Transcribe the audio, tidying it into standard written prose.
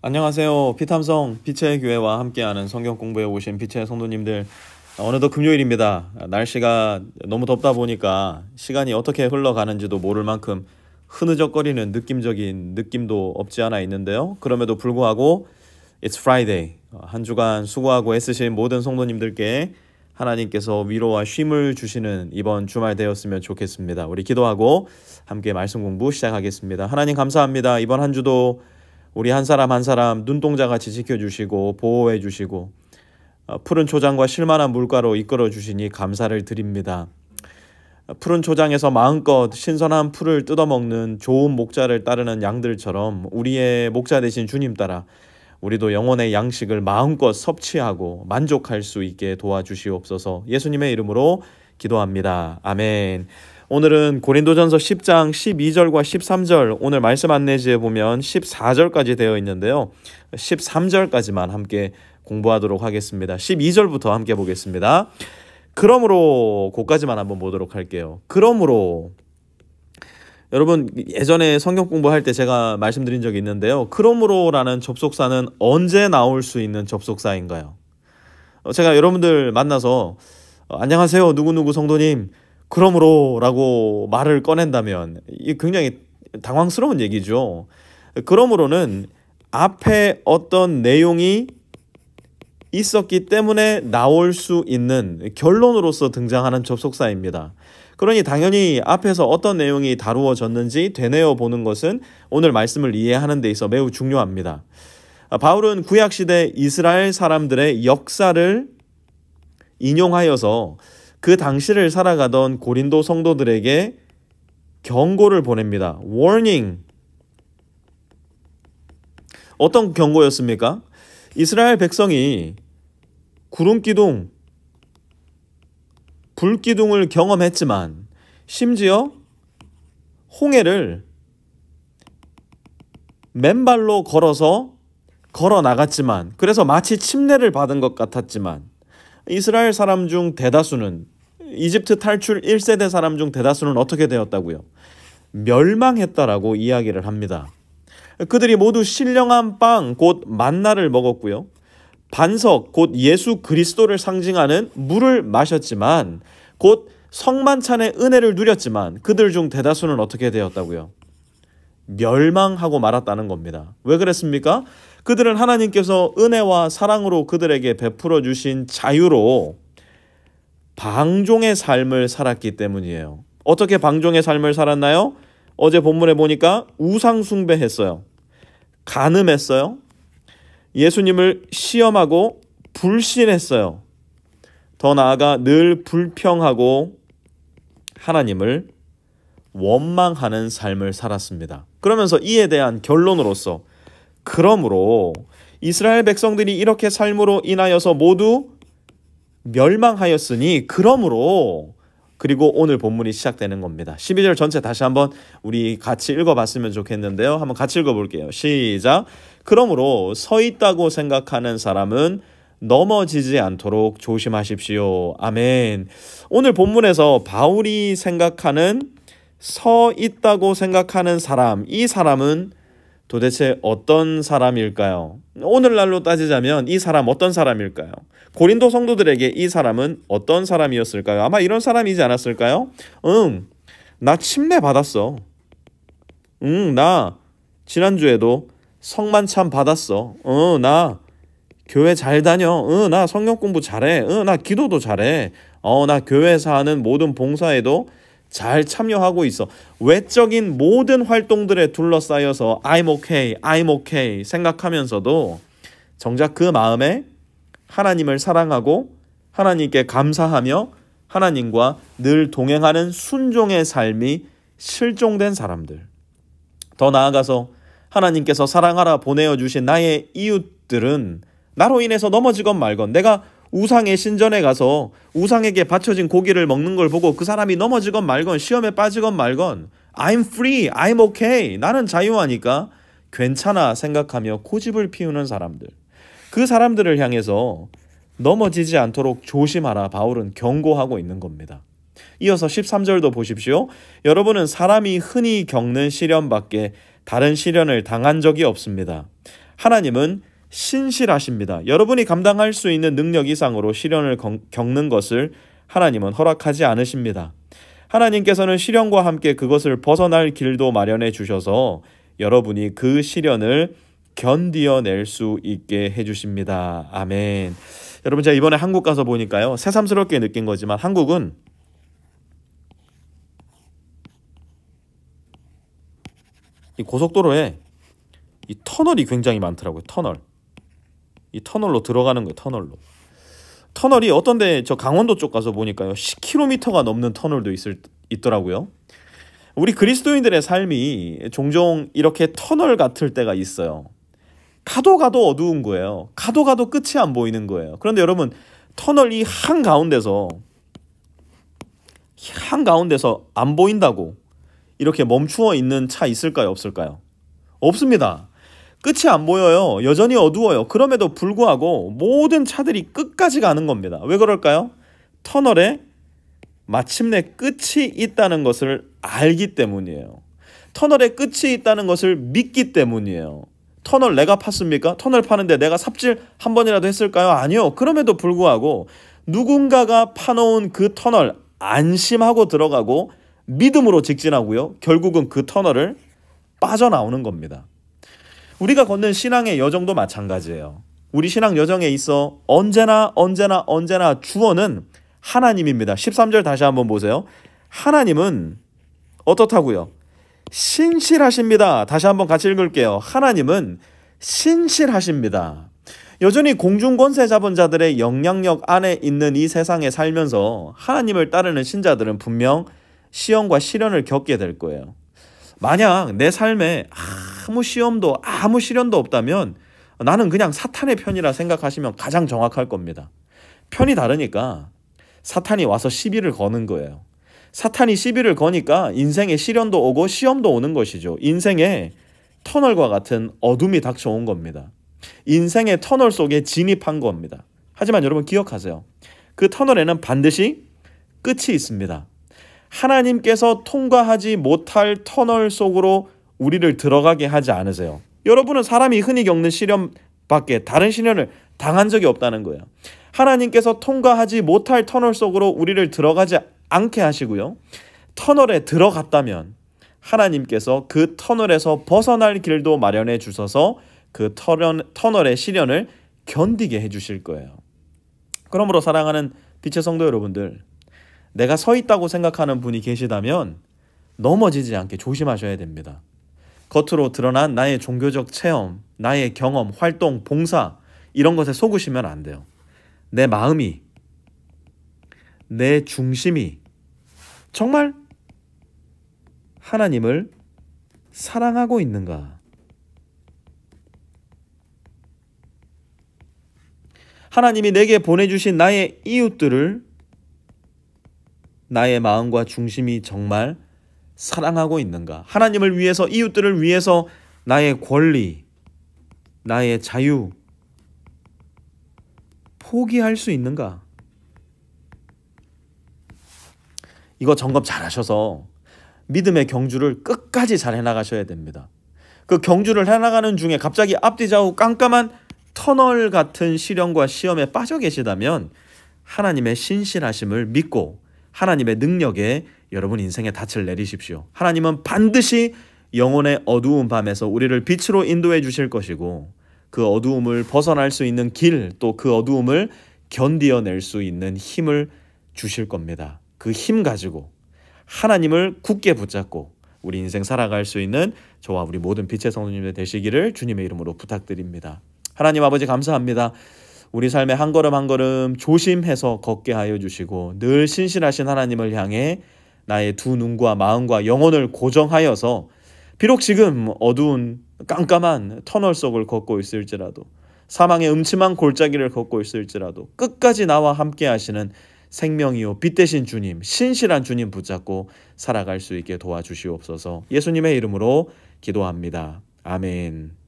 안녕하세요. 피탐성 빛의 교회와 함께하는 성경 공부에 오신 빛의 성도님들, 어느덧 금요일입니다. 날씨가 너무 덥다 보니까 시간이 어떻게 흘러가는지도 모를 만큼 흐느적거리는 느낌적인 느낌도 없지 않아 있는데요. 그럼에도 불구하고 It's Friday. 한 주간 수고하고 애쓰신 모든 성도님들께 하나님께서 위로와 쉼을 주시는 이번 주말 되었으면 좋겠습니다. 우리 기도하고 함께 말씀 공부 시작하겠습니다. 하나님 감사합니다. 이번 한 주도 우리 한 사람 한 사람 눈동자같이 지켜주시고 보호해 주시고 푸른 초장과 실만한 물가로 이끌어 주시니 감사를 드립니다. 푸른 초장에서 마음껏 신선한 풀을 뜯어먹는 좋은 목자를 따르는 양들처럼 우리의 목자 되신 주님 따라 우리도 영혼의 양식을 마음껏 섭취하고 만족할 수 있게 도와주시옵소서. 예수님의 이름으로 기도합니다. 아멘. 오늘은 고린도전서 10장 12절과 13절, 오늘 말씀 안내지에 보면 14절까지 되어 있는데요. 13절까지만 함께 공부하도록 하겠습니다. 12절부터 함께 보겠습니다. 그러므로, 그까지만 한번 보도록 할게요. 그러므로, 여러분 예전에 성경 공부할 때 제가 말씀드린 적이 있는데요. 그러므로라는 접속사는 언제 나올 수 있는 접속사인가요? 제가 여러분들 만나서 안녕하세요 누구누구 성도님 그러므로 라고 말을 꺼낸다면 이게 굉장히 당황스러운 얘기죠. 그러므로는 앞에 어떤 내용이 있었기 때문에 나올 수 있는 결론으로서 등장하는 접속사입니다. 그러니 당연히 앞에서 어떤 내용이 다루어졌는지 되뇌어 보는 것은 오늘 말씀을 이해하는 데 있어 매우 중요합니다. 바울은 구약시대 이스라엘 사람들의 역사를 인용하여서 그 당시를 살아가던 고린도 성도들에게 경고를 보냅니다. warning. 어떤 경고였습니까? 이스라엘 백성이 구름기둥, 불기둥을 경험했지만 심지어 홍해를 맨발로 걸어 나갔지만, 그래서 마치 침례를 받은 것 같았지만 이스라엘 사람 중 대다수는, 이집트 탈출 1세대 사람 중 대다수는 어떻게 되었다고요? 멸망했다라고 이야기를 합니다. 그들이 모두 신령한 빵, 곧 만나를 먹었고요. 반석, 곧 예수 그리스도를 상징하는 물을 마셨지만, 곧 성만찬의 은혜를 누렸지만 그들 중 대다수는 어떻게 되었다고요? 멸망하고 말았다는 겁니다. 왜 그랬습니까? 그들은 하나님께서 은혜와 사랑으로 그들에게 베풀어 주신 자유로 방종의 삶을 살았기 때문이에요. 어떻게 방종의 삶을 살았나요? 어제 본문에 보니까 우상 숭배했어요. 간음했어요. 예수님을 시험하고 불신했어요. 더 나아가 늘 불평하고 하나님을 원망하는 삶을 살았습니다. 그러면서 이에 대한 결론으로서, 그러므로 이스라엘 백성들이 이렇게 삶으로 인하여서 모두 멸망하였으니 그러므로, 그리고 오늘 본문이 시작되는 겁니다. 12절 전체 다시 한번 우리 같이 읽어봤으면 좋겠는데요. 한번 같이 읽어볼게요. 시작. 그러므로 서 있다고 생각하는 사람은 넘어지지 않도록 조심하십시오. 아멘. 오늘 본문에서 바울이 생각하는 서 있다고 생각하는 사람, 이 사람은 도대체 어떤 사람일까요? 오늘날로 따지자면 이 사람 어떤 사람일까요? 고린도 성도들에게 이 사람은 어떤 사람이었을까요? 아마 이런 사람이지 않았을까요? 나 침례 받았어. 나 지난주에도 성만찬 받았어. 나 교회 잘 다녀. 나 성경 공부 잘해. 나 기도도 잘해. 나 교회에서 하는 모든 봉사에도 잘 참여하고 있어. 외적인 모든 활동들에 둘러싸여서 I'm okay 생각하면서도 정작 그 마음에 하나님을 사랑하고 하나님께 감사하며 하나님과 늘 동행하는 순종의 삶이 실종된 사람들. 더 나아가서 하나님께서 사랑하라 보내어 주신 나의 이웃들은 나로 인해서 넘어지건 말건, 내가 우상의 신전에 가서 우상에게 바쳐진 고기를 먹는 걸 보고 그 사람이 넘어지건 말건, 시험에 빠지건 말건, I'm free, I'm okay, 나는 자유하니까 괜찮아 생각하며 고집을 피우는 사람들, 그 사람들을 향해서 넘어지지 않도록 조심하라 바울은 경고하고 있는 겁니다. 이어서 13절도 보십시오. 여러분은 사람이 흔히 겪는 시련밖에 다른 시련을 당한 적이 없습니다. 하나님은 신실하십니다. 여러분이 감당할 수 있는 능력 이상으로 시련을 겪는 것을 하나님은 허락하지 않으십니다. 하나님께서는 시련과 함께 그것을 벗어날 길도 마련해 주셔서 여러분이 그 시련을 견디어낼 수 있게 해주십니다. 아멘. 여러분, 제가 이번에 한국 가서 보니까요, 새삼스럽게 느낀 거지만 한국은 이 고속도로에 이 터널이 굉장히 많더라고요. 이 터널로 들어가는 거예요. 터널이 어떤데, 저 강원도 쪽 가서 보니까요, 10km가 넘는 터널도 있더라고요. 우리 그리스도인들의 삶이 종종 이렇게 터널 같을 때가 있어요. 가도 어두운 거예요. 가도 끝이 안 보이는 거예요. 그런데 여러분, 터널 이 한가운데서 안 보인다고 이렇게 멈추어 있는 차 있을까요? 없을까요? 없습니다. 끝이 안 보여요. 여전히 어두워요. 그럼에도 불구하고 모든 차들이 끝까지 가는 겁니다. 왜 그럴까요? 터널에 마침내 끝이 있다는 것을 알기 때문이에요. 터널에 끝이 있다는 것을 믿기 때문이에요. 터널 내가 팠습니까? 터널 파는데 내가 삽질 한 번이라도 했을까요? 아니요. 그럼에도 불구하고 누군가가 파놓은 그 터널 안심하고 들어가고 믿음으로 직진하고요. 결국은 그 터널을 빠져나오는 겁니다. 우리가 걷는 신앙의 여정도 마찬가지예요. 우리 신앙 여정에 있어 언제나 주어는 하나님입니다. 13절 다시 한번 보세요. 하나님은 어떻다고요? 신실하십니다. 다시 한번 같이 읽을게요. 하나님은 신실하십니다. 여전히 공중권세 잡은 자들의 영향력 안에 있는 이 세상에 살면서 하나님을 따르는 신자들은 분명 시험과 시련을 겪게 될 거예요. 만약 내 삶에 아무 시련도 없다면 나는 그냥 사탄의 편이라 생각하시면 가장 정확할 겁니다. 편이 다르니까 사탄이 와서 시비를 거는 거예요. 사탄이 시비를 거니까 인생에 시련도 오고 시험도 오는 것이죠. 인생에 터널과 같은 어둠이 닥쳐온 겁니다. 인생의 터널 속에 진입한 겁니다. 하지만 여러분 기억하세요. 그 터널에는 반드시 끝이 있습니다. 하나님께서 통과하지 못할 터널 속으로 우리를 들어가게 하지 않으세요. 여러분은 사람이 흔히 겪는 시련밖에 다른 시련을 당한 적이 없다는 거예요. 하나님께서 통과하지 못할 터널 속으로 우리를 들어가지 않게 하시고요. 터널에 들어갔다면 하나님께서 그 터널에서 벗어날 길도 마련해 주셔서 그 터널의 시련을 견디게 해주실 거예요. 그러므로 사랑하는 빛의 성도 여러분들, 내가 서 있다고 생각하는 분이 계시다면 넘어지지 않게 조심하셔야 됩니다. 겉으로 드러난 나의 종교적 체험, 나의 경험, 활동, 봉사 이런 것에 속으시면 안 돼요. 내 마음이, 내 중심이 정말 하나님을 사랑하고 있는가? 하나님이 내게 보내주신 나의 이웃들을 나의 마음과 중심이 정말 사랑하고 있는가? 하나님을 위해서, 이웃들을 위해서 나의 권리, 나의 자유 포기할 수 있는가? 이거 점검 잘 하셔서 믿음의 경주를 끝까지 잘 해나가셔야 됩니다. 그 경주를 해나가는 중에 갑자기 앞뒤 좌우 깜깜한 터널 같은 시련과 시험에 빠져 계시다면 하나님의 신실하심을 믿고 하나님의 능력에 여러분 인생의 닻을 내리십시오. 하나님은 반드시 영혼의 어두운 밤에서 우리를 빛으로 인도해 주실 것이고 그 어두움을 벗어날 수 있는 길, 또 그 어두움을 견디어낼 수 있는 힘을 주실 겁니다. 그 힘 가지고 하나님을 굳게 붙잡고 우리 인생 살아갈 수 있는 저와 우리 모든 빛의 성도님들 되시기를 주님의 이름으로 부탁드립니다. 하나님 아버지 감사합니다. 우리 삶의 한 걸음 한 걸음 조심해서 걷게 하여 주시고 늘 신실하신 하나님을 향해 나의 두 눈과 마음과 영혼을 고정하여서 비록 지금 어두운 깜깜한 터널 속을 걷고 있을지라도 사망의 음침한 골짜기를 걷고 있을지라도 끝까지 나와 함께 하시는 생명이요 빛 되신 주님, 신실한 주님 붙잡고 살아갈 수 있게 도와주시옵소서. 예수님의 이름으로 기도합니다. 아멘.